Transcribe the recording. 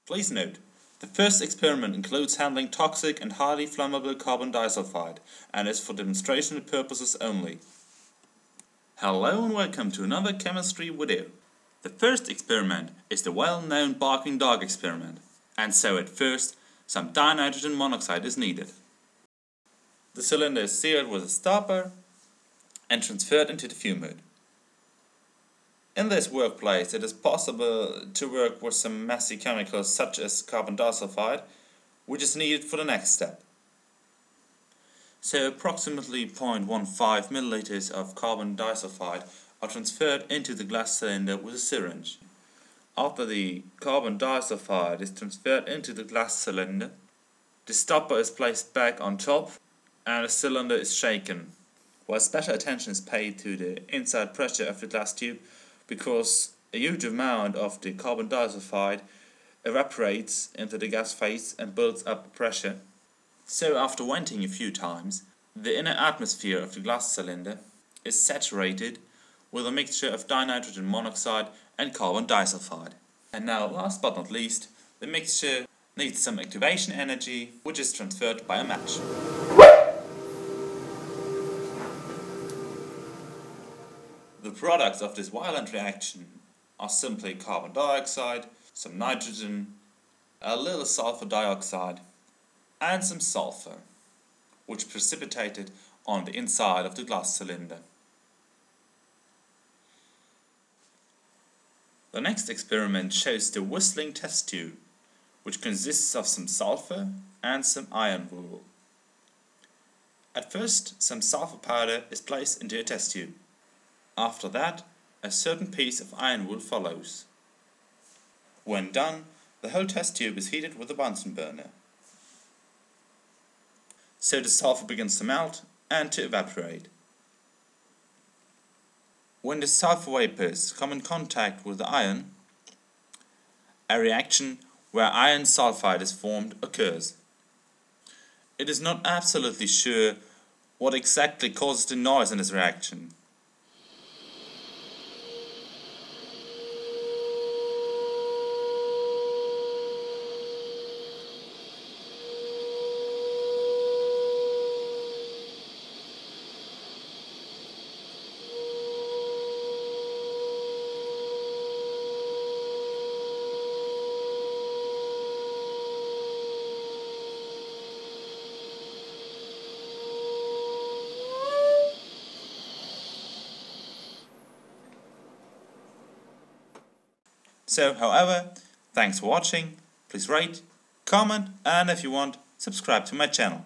Please note, the first experiment includes handling toxic and highly flammable carbon disulfide and is for demonstration purposes only. Hello and welcome to another chemistry video. The first experiment is the well-known barking dog experiment, and so at first some dinitrogen monoxide is needed. The cylinder is sealed with a stopper and transferred into the fume hood. In this workplace it is possible to work with some messy chemicals such as carbon disulfide, which is needed for the next step. So approximately 0.15 milliliters of carbon disulfide are transferred into the glass cylinder with a syringe. After the carbon disulfide is transferred into the glass cylinder, the stopper is placed back on top and the cylinder is shaken, while special attention is paid to the inside pressure of the glass tube, because a huge amount of the carbon disulfide evaporates into the gas phase and builds up pressure. So after venting a few times, the inner atmosphere of the glass cylinder is saturated with a mixture of dinitrogen monoxide and carbon disulfide. And now, last but not least, the mixture needs some activation energy, which is transferred by a match. The products of this violent reaction are simply carbon dioxide, some nitrogen, a little sulfur dioxide, and some sulfur, which precipitated on the inside of the glass cylinder. The next experiment shows the whistling test tube, which consists of some sulfur and some iron wool. At first, some sulfur powder is placed into a test tube. After that, a certain piece of iron wool follows. When done, the whole test tube is heated with a Bunsen burner. So the sulfur begins to melt and to evaporate. When the sulfur vapors come in contact with the iron, a reaction where iron sulfide is formed occurs. It is not absolutely sure what exactly causes the noise in this reaction. So, however, thanks for watching. Please rate, comment, and if you want, subscribe to my channel.